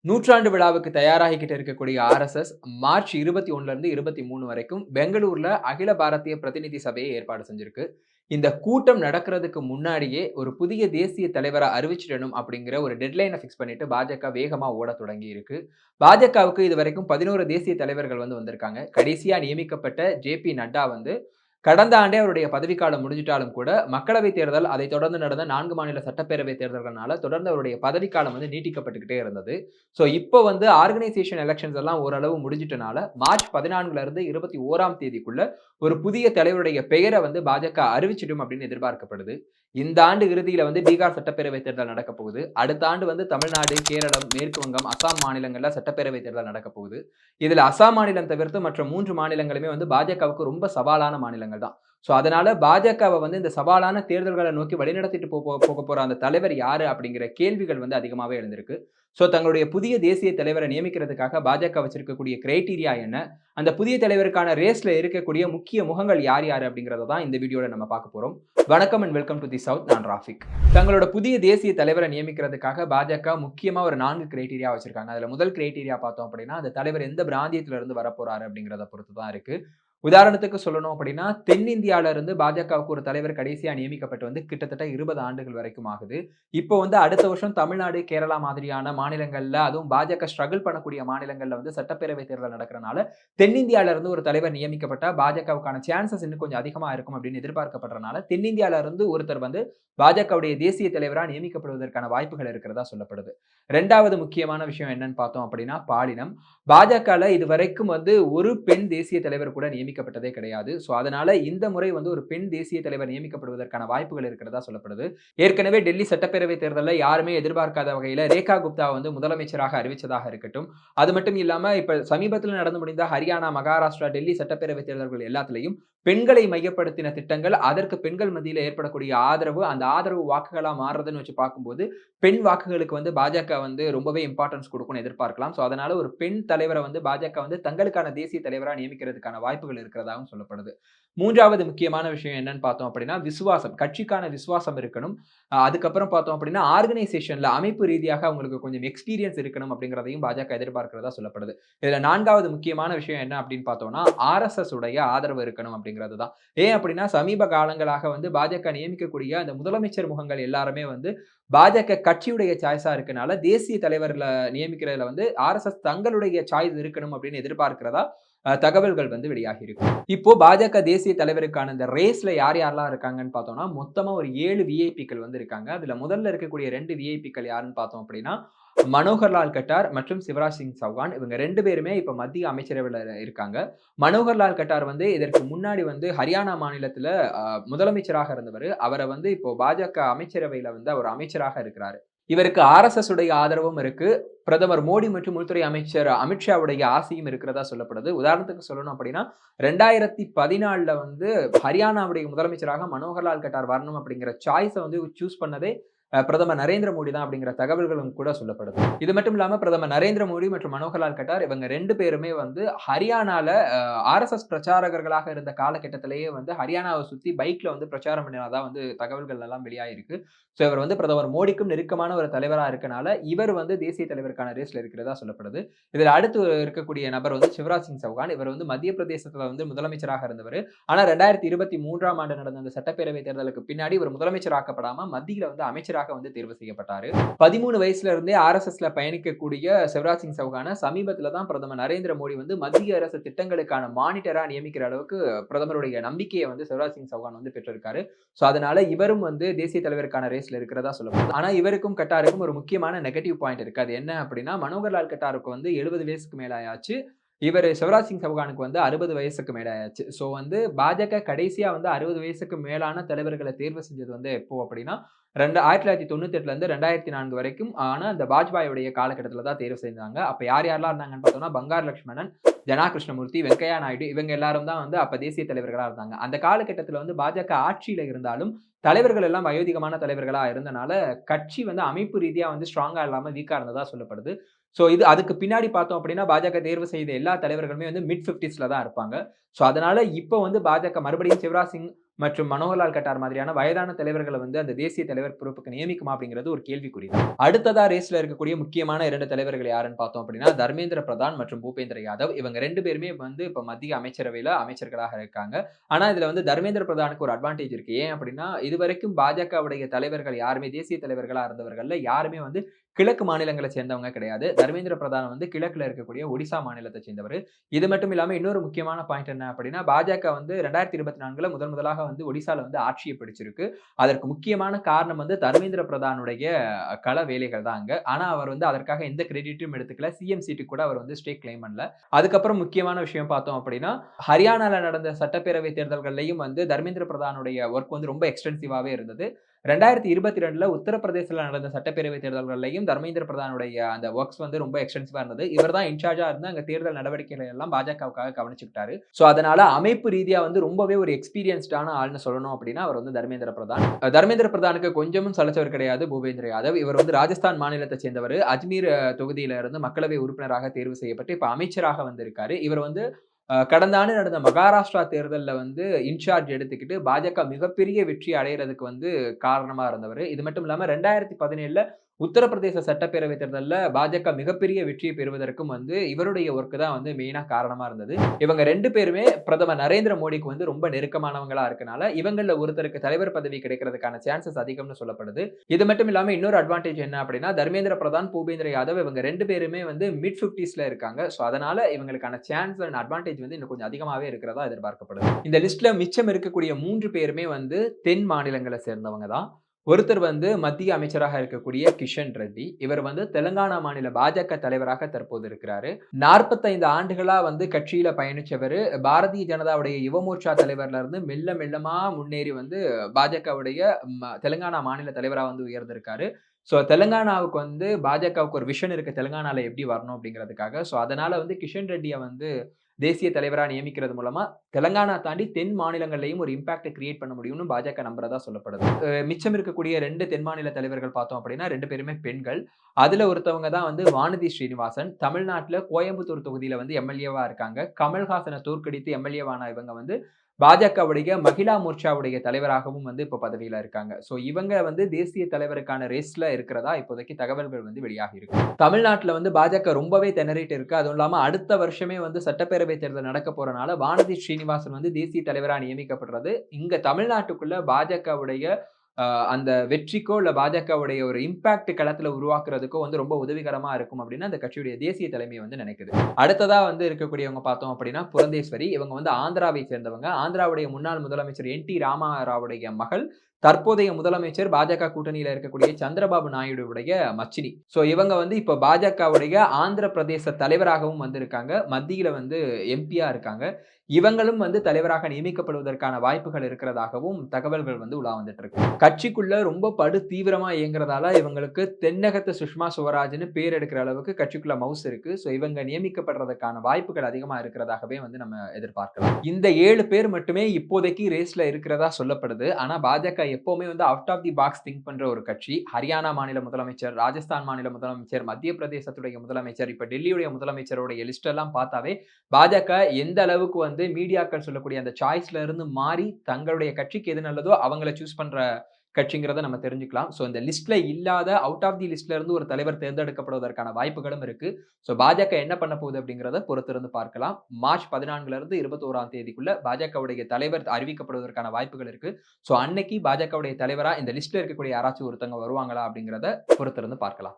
நூற்றாண்டு விழாவுக்கு தயாராகிக்கிட்டு இருக்கக்கூடிய ஆர்எஸ்எஸ் மார்ச் 21ல இருந்து 23 வரைக்கும் பெங்களூர்ல அகில பாரதிய பிரதிநிதி சபையை ஏற்பாடு செஞ்சிருக்கு. இந்த கூட்டம் நடக்கிறதுக்கு முன்னாடியே ஒரு புதிய தேசிய தலைவரை அறிவிச்சிடணும் அப்படிங்கிற ஒரு டெட்லைனை ஃபிக்ஸ் பண்ணிட்டு பாஜக வேகமா ஓடத் தொடங்கி இருக்கு. பாஜகவுக்கு இதுவரைக்கும் 11 தேசிய தலைவர்கள் வந்திருக்காங்க. கடைசியா நியமிக்கப்பட்ட ஜே.பி. நட்டா கடந்த ஆண்டே அவருடைய பதவிக்காலம் முடிஞ்சிட்டாலும் கூட மக்களவைத் தேர்தல், அதைத் தொடர்ந்து நடந்த 4 மாநில சட்டப்பேரவை தேர்தல்கள்னால தொடர்ந்து அவருடைய பதவிக்காலம் நீட்டிக்கப்பட்டுக்கிட்டே இருந்தது. ஸோ இப்போ ஆர்கனைசேஷன் எலெக்ஷன்ஸ் எல்லாம் ஓரளவு முடிஞ்சிட்டனால மார்ச் 14ல இருந்து 21ஆம் தேதிக்குள்ள ஒரு புதிய தலைவருடைய பெயரை பாஜக அறிவிச்சிடும் அப்படின்னு எதிர்பார்க்கப்படுது. இந்த ஆண்டு இறுதியில பீகார் சட்டப்பேரவை தேர்தல் நடக்க போகுது. அடுத்த ஆண்டு தமிழ்நாடு, கேரளம், மேற்கு வங்கம், அசாம் மாநிலங்கள்ல சட்டப்பேரவை தேர்தல் நடக்க போகுது. இதுல அசாம் மாநிலம் தவிர்த்து மற்ற 3 மாநிலங்களுமே பாஜகவுக்கு ரொம்ப சவாலான மாநிலங்கள் தான். சோ அதனால பாஜகவை இந்த சவாலான தேர்தல்களை நோக்கி வழிநடத்திட்டு போக போற அந்த தலைவர் யாரு அப்படிங்கிற கேள்விகள் அதிகமாவே எழுந்திருக்கு. சோ தங்களுடைய புதிய தேசிய தலைவரை நியமிக்கிறதுக்காக பாஜக வச்சிருக்கக்கூடிய கிரைட்டீரியா என்ன? அந்த புதிய தலைவருக்கான ரேஸ்ல இருக்கக்கூடிய முக்கிய முகங்கள் யார் யாரு அப்படிங்கறத தான் இந்த வீடியோல நம்ம பார்க்க போறோம். வணக்கம் and welcome to the south. நான் ராஃபிக். தங்களோட புதிய தேசிய தலைவரை நியமிக்கிறதுக்காக பாஜக முக்கியமா ஒரு 4 கிரைட்டீரியா வச்சிருக்காங்க. அதுல முதல் கிரைட்டீரியா பார்த்தோம் அப்படின்னா, அந்த தலைவர் எந்த பிராந்தியத்துல இருந்து வரப்போறாரு அப்படிங்கறத பொறுத்து தான் இருக்கு. உதாரணத்துக்கு சொல்லணும் அப்படின்னா, தென்னிந்தியால இருந்து பாஜகவுக்கு ஒரு தலைவர் கடைசியா நியமிக்கப்பட்டு கிட்டத்தட்ட 20 ஆண்டுகள் வரைக்கும் ஆகுது. இப்போ அடுத்த வருஷம் தமிழ்நாடு, கேரளா மாதிரியான மாநிலங்கள்ல, அதுவும் பாஜக ஸ்ட்ரகிள் பண்ணக்கூடிய மாநிலங்கள்ல சட்டப்பேரவை தேர்தல் நடக்கிறனால தென்னிந்தியால இருந்து ஒரு தலைவர் நியமிக்கப்பட்டா பாஜகவுக்கான சான்சஸ் இன்னும் கொஞ்சம் அதிகமா இருக்கும் அப்படின்னு எதிர்பார்க்கப்படுறனால தென்னிந்தியால இருந்து ஒருத்தர் பாஜகவுடைய தேசிய தலைவரா நியமிக்கப்படுவதற்கான வாய்ப்புகள் இருக்கிறதா சொல்லப்படுது. 2வது முக்கியமான விஷயம் என்னன்னு பார்த்தோம் அப்படின்னா பாலினம். பாஜகல இதுவரைக்கும் ஒரு பெண் தேசிய தலைவர் கூட நியமிக்கப்பட்டதே கிடையாது. சோ அதனால இந்த முறை ஒரு பெண் தேசிய தலைவர் நியமிக்கப்படுவதற்கான வாய்ப்புகள் இருக்கிறதா சொல்லப்படுது. ஏற்கனவே டெல்லி சட்டப்பேரவை தேர்தலில் யாருமே எதிர்பார்க்காத வகையில ரேகா குப்தா முதலமைச்சராக அறிவிச்சதாக இருக்கட்டும். அது மட்டும் இல்லாம இப்ப சமீபத்தில் நடந்து முடிந்த ஹரியானா, மகாராஷ்டிரா, டெல்லி சட்டப்பேரவை தேர்தல்கள் எல்லாத்திலையும் பெண்களை மையப்படுத்தின திட்டங்கள், அதற்கு பெண்கள் மத்தியில ஏற்படக்கூடிய ஆதரவு, அந்த ஆதரவு வாக்குகளா மாறுறதுன்னு வச்சு பார்க்கும்போது பெண் வாக்குகளுக்கு பாஜக ரொம்பவே இம்பார்ட்டன்ஸ் கொடுக்கும்னு எதிர்பார்க்கலாம். சோ அதனால ஒரு பெண் தலைவரை பாஜக தங்களுக்கான தேசிய தலைவரா நியமிக்கிறதுக்கான வாய்ப்புகள் இருக்கிறதாகவும் சொல்லப்படுது. 3வது முக்கியமான விஷயம் என்னன்னு பார்த்தோம் அப்படின்னா விசுவாசம். கட்சிக்கான விசுவாசம் இருக்கணும். அதுக்கப்புறம் பார்த்தோம் அப்படின்னா ஆர்கனைசேஷன்ல அமைப்பு ரீதியாக அவங்களுக்கு கொஞ்சம் எக்ஸ்பீரியன்ஸ் இருக்கணும் அப்படிங்கிறதையும் பாஜக எதிர்பார்க்கிறதா சொல்லப்படுது. இதுல 4வது முக்கியமான விஷயம் என்ன அப்படின்னு பார்த்தோம்னா ஆர்எஸ்எஸ் உடைய ஆதரவு இருக்கணும் அப்படிங்கிறது தான். ஏன் அப்படின்னா சமீப காலங்களாக பாஜக நியமிக்கக்கூடிய அந்த முதலமைச்சர் முகங்கள் எல்லாருமே பாஜக கட்சியுடைய சாய்ஸா இருக்கனால தேசிய தலைவர்ல நியமிக்கிறதுல ஆர்எஸ்எஸ் தங்களுடைய சாய்ஸ் இருக்கணும் அப்படின்னு எதிர்பார்க்கிறதா தகவல்கள் வெளியாகி இருக்கு. இப்போ பாஜக தேசிய தலைவருக்கான இந்த ரேஸ்ல யார் யாரெல்லாம் இருக்காங்கன்னு பார்த்தோம்னா மொத்தமா ஒரு 7 விஐபிக்கள் இருக்காங்க. அதுல முதல்ல இருக்கக்கூடிய 2 விஐபிக்கள் யாருன்னு பார்த்தோம் அப்படின்னா மனோகர்லால் கட்டார் மற்றும் சிவராஜ் சிங் சௌகான். இவங்க 2 பேருமே இப்ப மத்திய அமைச்சரவையில இருக்காங்க. மனோகர்லால் கட்டார் இதற்கு முன்னாடி ஹரியானா மாநிலத்துல முதலமைச்சராக இருந்தவர். அவரை இப்போ பாஜக அமைச்சரவையில அவர் அமைச்சராக இருக்கிறாரு. இவருக்கு ஆர்எஸ்எஸ் உடைய ஆதரவும் இருக்கு. பிரதமர் மோடி மற்றும் உள்துறை அமைச்சர் அமித்ஷாவுடைய ஆசையும் இருக்கிறதா சொல்லப்படுது. உதாரணத்துக்கு சொல்லணும் அப்படின்னா 2014ல ஹரியானாவுடைய முதலமைச்சராக மனோகர்லால் கட்டார் வரணும் அப்படிங்கிற சாய்ஸை சூஸ் பண்ணதே பிரதமர் நரேந்திர மோடி தான் அப்படிங்கிற தகவல்களும் கூட சொல்லப்படுது. இது மட்டும் இல்லாம பிரதமர் நரேந்திர மோடி மற்றும் மனோகர்லால் கட்டார் இவங்க 2 பேருமே ஹரியானால ஆர்எஸ்எஸ் பிரச்சாரகர்களாக இருந்த காலகட்டத்திலேயே ஹரியானாவை சுத்தி பைக்ல பிரச்சாரம் பண்ணினதா தகவல்கள் எல்லாம் வெளியாயிருக்கு. சோ இவர் பிரதமர் மோடிக்கும் நெருக்கமான ஒரு தலைவரா இருக்கனால இவர் தேசிய தலைவருக்கான ரேஸ்ல இருக்கிறதா சொல்லப்படுது. இதுல அடுத்து இருக்கக்கூடிய நபர் சிவராஜ் சிங் சௌகான். இவர் மத்திய பிரதேசத்துல முதலமைச்சராக இருந்தவர். ஆனா 2023ஆம் ஆண்டு நடந்த அந்த சட்டப்பேரவை தேர்தலுக்கு பின்னாடி இவர் முதலமைச்சராக்கப்படாம மத்தியில அமைச்சராக தேர்வு செய்யப்பட்டாரு. 13 வயசுல இருந்தே ஆர்எஸ்எஸ்ல பயணிக்கக்கூடிய சிவராஜ் சிங் சௌகான சமீபத்துல தான் பிரதமர் நரேந்திர மோடி மத்திய அரசு திட்டங்களுக்கான மானிட்டரா நியமிக்கிற அளவுக்கு பிரதமருடைய நம்பிக்கையை சிவராஜ் சிங் சௌகான் பெற்றிருக்காரு. சோ அதனால இவரும் தேசிய தலைவருக்கான ரேஸ்ல இருக்கிறதா சொல்லப்படுது. ஆனா இவருக்கும் கட்டாருக்கும் ஒரு முக்கியமான நெகட்டிவ் பாயிண்ட் இருக்கு. அது என்ன அப்படின்னா மனோகர்லால் கட்டாருக்கு 70 வயசுக்கு மேல ஆயாச்சு. இவர் சிவராஜ் சிங் சௌகானுக்கு 60 வயசுக்கு மேல ஆயாச்சு. சோ பாஜக கடைசியா 60 வயசுக்கு மேலான தலைவர்களை தேர்வு செஞ்சது எப்போ அப்படின்னா 1998ல இருந்து 2004 வரைக்கும் ஆனா அந்த வாஜ்பாயுடைய காலகட்டத்துல தான் தேர்வு செஞ்சாங்க. அப்ப யார் யாரெல்லாம் இருந்தாங்கன்னு பார்த்தோம்னா பங்கார் லட்சுமணன், ஜனா கிருஷ்ணமூர்த்தி, வெங்கையா நாயுடு இவங்க எல்லாரும் தான் அப்ப தேசிய தலைவர்களா இருந்தாங்க. அந்த காலகட்டத்துல பாஜக ஆட்சியில இருந்தாலும் தலைவர்கள் எல்லாம் வயோதிகமான தலைவர்களா இருந்தனால கட்சி அமைப்பு ரீதியா ஸ்ட்ராங்கா இல்லாம வீக்கா இருந்ததா சொல்லப்படுது. சோ அதுக்கு பின்னாடி பார்த்தோம் அப்படின்னா பாஜக தேர்வு செய்த எல்லா தலைவர்களுமே மிட் 50ஸ்ல தான் இருப்பாங்க. சோ அதனால இப்போ பாஜக மறுபடியும் சிவராஜ் சிங் மற்றும் மனோகர்லால் கட்டார் மாதிரியான வயதான தலைவர்களை வந்து அந்த தேசிய தலைவர் பொறுப்புக்கு நியமிக்குமா அப்படிங்கிறது ஒரு கேள்விக்குறி தான். அடுத்ததா ரேஸ்ல இருக்கக்கூடிய முக்கியமான 2 தலைவர்கள் யாருன்னு பார்த்தோம் அப்படின்னா, தர்மேந்திர பிரதான் மற்றும் பூபேந்திர யாதவ். இவங்க 2 பேருமே வந்து இப்ப மத்திய அமைச்சரவையில அமைச்சர்களாக இருக்காங்க. ஆனா இதுல வந்து தர்மேந்திர பிரதானுக்கு ஒரு அட்வான்டேஜ் இருக்கு. ஏன் அப்படின்னா, இதுவரைக்கும் பாஜகவுடைய தலைவர்கள் யாருமே தேசிய தலைவர்களா இருந்தவர்கள்ல யாருமே வந்து கிழக்கு மாநிலங்கள சேர்ந்தவங்க கிடையாது. தர்மேந்திர பிரதான் வந்து கிழக்குல இருக்கக்கூடிய ஒடிசா மாநிலத்த சேர்ந்தவரு. இது மட்டும் இல்லாம இன்னொரு முக்கியமான பாயிண்ட் என்ன அப்படின்னா, பாஜக வந்து 2024ல முதலாக வந்து ஒடிசால வந்து ஆட்சிய பிடிச்சிருக்கு. அதற்கு முக்கியமான காரணம் வந்து தர்மேந்திர பிரதானுடைய கள வேலைகள் தான் அங்க. ஆனா அவர் வந்து அதற்காக எந்த கிரெடிட்டும் எடுத்துக்கல. சிஎம் சீட்டுக்கு கூட அவர் வந்து ஸ்டேக் கிளைம் பண்ணல. அதுக்கப்புறம் முக்கியமான விஷயம் பார்த்தோம் அப்படின்னா, ஹரியானால நடந்த சட்டப்பேரவை தேர்தல்கள்லயும் வந்து தர்மேந்திர பிரதானுடைய வொர்க் வந்து ரொம்ப எக்ஸ்டென்சிவாவே இருந்தது. 2022ல உத்தரப்பிரதேசல நடந்த சட்டப்பேரவை தேர்தல்கள்லயும் தர்மேந்திர பிரதானுடைய அந்த வொர்க்ஸ் வந்து ரொம்ப எக்ஸ்டென்சிவா இருந்தது. இவர் தான் இன்சார்ஜா இருந்து அங்க தேர்தல் நடவடிக்கைகளை எல்லாம் பாஜகவுக்காக கவனிச்சுக்கிட்டாரு. சோ அதனால அமைப்பு ரீதியா வந்து ரொம்பவே ஒரு எக்ஸ்பீரியன்ஸ்டான ஆள்னு சொல்லணும் அப்படின்னா, அவர் வந்து தர்மேந்திர பிரதான். தர்மேந்திர பிரதானுக்கு கொஞ்சமும் சலைச்சவர் கிடையாது பூபேந்திர யாதவ். இவர் வந்து ராஜஸ்தான் மாநிலத்தை சேர்ந்தவர். அஜ்மீர் தொகுதியில இருந்து மக்களவை உறுப்பினராக தேர்வு செய்யப்பட்டு இப்ப அமைச்சராக வந்திருக்காரு. இவர் வந்து கடந்த ஆண்டு நடந்த மகாராஷ்டிரா தேர்தல்ல வந்து இன்சார்ஜ் எடுத்துக்கிட்டு பாஜக மிகப்பெரிய வெற்றி அடையறதுக்கு வந்து காரணமா இருந்தவரு. இது மட்டும் இல்லாம 2017ல உத்தரப்பிரதேச சட்டப்பேரவை தேர்தல்ல பாஜக மிகப்பெரிய வெற்றியை பெறுவதற்கும் வந்து இவருடைய ஒர்க் தான் வந்து மெயினா காரணமா இருந்தது. இவங்க 2 பேருமே பிரதமர் நரேந்திர மோடிக்கு வந்து ரொம்ப நெருக்கமானவங்களா இருக்கனால, இவங்கள்ல ஒருத்தருக்கு தலைவர் பதவி கிடைக்கிறதுக்கான சான்சஸ் அதிகம்னு சொல்லப்படுது. இது மட்டும் இல்லாம இன்னொரு அட்வான்டேஜ் என்ன அப்படின்னா, தர்மேந்திர பிரதான், பூபேந்திர யாதவ் இவங்க 2 பேருமே வந்து மிட் 50ஸ்ல இருக்காங்க. சோ அதனால இவங்களுக்கான சான்ஸ் அண்ட் அட்வான்டேஜ் வந்து இன்னும் கொஞ்சம் அதிகமாவே இருக்கிறதா எதிர்பார்க்கப்படுது. இந்த லிஸ்ட்ல மிச்சம் இருக்கக்கூடிய 3 பேருமே வந்து தென் மாநிலங்கள சேர்ந்தவங்க தான். ஒருத்தர் வந்து மத்திய அமைச்சராக இருக்கக்கூடிய கிஷன் ரெட்டி. இவர் வந்து தெலுங்கானா மாநில பாஜக தலைவராக தற்போது இருக்கிறாரு. 45 ஆண்டுகளா வந்து கட்சியில பயணிச்சவரு. பாரதிய ஜனதாவுடைய யுவ மோர்ச்சா தலைவர்ல இருந்து மெல்ல மெல்லமா முன்னேறி வந்து பாஜகவுடைய தெலுங்கானா மாநில தலைவரா வந்து உயர்ந்திருக்காரு. சோ தெலுங்கானாவுக்கு வந்து பாஜகவுக்கு ஒரு விஷன் இருக்கு. தெலுங்கானால எப்படி வரணும் அப்படிங்கிறதுக்காக. சோ அதனால வந்து கிஷன் ரெட்டிய வந்து தேசிய தலைவரா நியமிக்கிறது மூலமா தெலுங்கானா தாண்டி தென் மாநிலங்கள்லயும் ஒரு இம்பாக்ட் கிரியேட் பண்ண முடியும்னு பாஜக நம்புறதா சொல்லப்படுது. மிச்சம் இருக்கக்கூடிய 2 தென் மாநில தலைவர்கள் பார்த்தோம் அப்படின்னா 2 பேருமே பெண்கள். அதுல ஒருத்தவங்க தான் வந்து வானதி ஸ்ரீனிவாசன். தமிழ்நாட்டுல கோயம்புத்தூர் தொகுதியில வந்து எம்.எல்.ஏ.வா இருக்காங்க. கமல்ஹாசன தோற்கடித்து எம்.எல்.ஏ.வான இவங்க வந்து பாஜகவுடைய மகிழா மோர்ச்சாவுடைய தலைவராகவும் வந்து இப்ப பதவியில இருக்காங்க. சோ இவங்க வந்து தேசிய தலைவருக்கான ரேஸ்ல இருக்கிறதா இப்போதைக்கு தகவல்கள் வந்து வெளியாகி இருக்கு. தமிழ்நாட்டுல வந்து பாஜக ரொம்பவே திணறிட்டு இருக்கு. அதுவும் இல்லாம அடுத்த வருஷமே வந்து சட்டப்பேரவை தேர்தல் நடக்க போறனால வானதி ஸ்ரீனிவாசன் வந்து தேசிய தலைவரா நியமிக்கப்படுறது, இங்க தமிழ்நாட்டுக்குள்ள பாஜகவுடைய அ அந்த வெற்றிக்கோ, இல்ல பாஜகவுடைய ஒரு இம்பாக்ட் களத்துல உருவாக்குறதுக்கோ வந்து ரொம்ப உதவிகரமா இருக்கும் அப்படின்னு அந்த கட்சியுடைய தேசிய தலைமை வந்து நினைக்குது. அடுத்ததா வந்து இருக்கக்கூடியவங்க பார்த்தோம் அப்படின்னா புரந்தேஸ்வரி. இவங்க வந்து ஆந்திராவை சேர்ந்தவங்க. ஆந்திராவுடைய முன்னாள் முதலமைச்சர் என்.டி. ராமாராவுடைய மகள். தற்போதைய முதலமைச்சர் பாஜக கூட்டணியில இருக்கக்கூடிய சந்திரபாபு நாயுடுவுடைய மச்சினி. சோ இவங்க வந்து இப்ப பாஜகவுடைய ஆந்திர பிரதேச தலைவராகவும் வந்திருக்காங்க. மத்தியில வந்து எம்பியா இருக்காங்க. இவங்களும் வந்து தலைவராக நியமிக்கப்படுவதற்கான வாய்ப்புகள் இருக்கிறதாகவும் தகவல்கள் வந்து உலா வந்துட்டு இருக்கு. கட்சிக்குள்ள ரொம்ப படு தீவிரமா இயங்குறதால இவங்களுக்கு தென்னகத்து சுஷ்மா சுவராஜ்ன்னு பேர் எடுக்கிற அளவுக்கு கட்சிக்குள்ள மவுஸ் இருக்கு. சோ இவங்க நியமிக்கப்படுறதுக்கான வாய்ப்புகள் அதிகமா இருக்கிறதாகவே வந்து நம்ம எதிர்பார்க்கலாம். இந்த 7 பேர் மட்டுமே இப்போதைக்கு ரேஸ்ல இருக்கிறதா சொல்லப்படுது. ஆனா பாஜக எப்பவுமே வந்து out of the box think பண்ற ஒரு கட்சி. ஹரியானா மாநில முதலமைச்சர், ராஜஸ்தான் மாநில முதலமைச்சர், மத்திய பிரதேசத்துடைய முதலமைச்சர், இப்ப டெல்லியுடைய முதலமைச்சருடைய லிஸ்ட் எல்லாம் பார்த்தாவே பாஜக எந்த அளவுக்கு வந்து மீடியாக்கள் சொல்லக்கூடிய அந்த சாய்ஸ்ல இருந்து மாறி தங்களுடைய கட்சிக்கு எது நல்லதோ அவங்கள சூஸ் பண்ற கட்சிங்கிறத நம்ம தெரிஞ்சுக்கலாம். சோ இந்த லிஸ்ட்ல இல்லாத அவுட் ஆஃப் தி லிஸ்ட்ல இருந்து ஒரு தலைவர் தேர்ந்தெடுக்கப்படுவதற்கான வாய்ப்புகளும் இருக்கு. சோ பாஜக என்ன பண்ண போகுது அப்படிங்கிறத பொறுத்திருந்து பார்க்கலாம். மார்ச் 14ல இருந்து 21ஆம் தேதிக்குள்ள பாஜகவுடைய தலைவர் அறிவிக்கப்படுவதற்கான வாய்ப்புகள் இருக்கு. சோ அன்னைக்கு பாஜகவுடைய தலைவரா இந்த லிஸ்ட்ல இருக்கக்கூடிய யாராச்சும் ஒருத்தவங்க வருவாங்களா அப்படிங்கிறத பொறுத்திருந்து பார்க்கலாம்.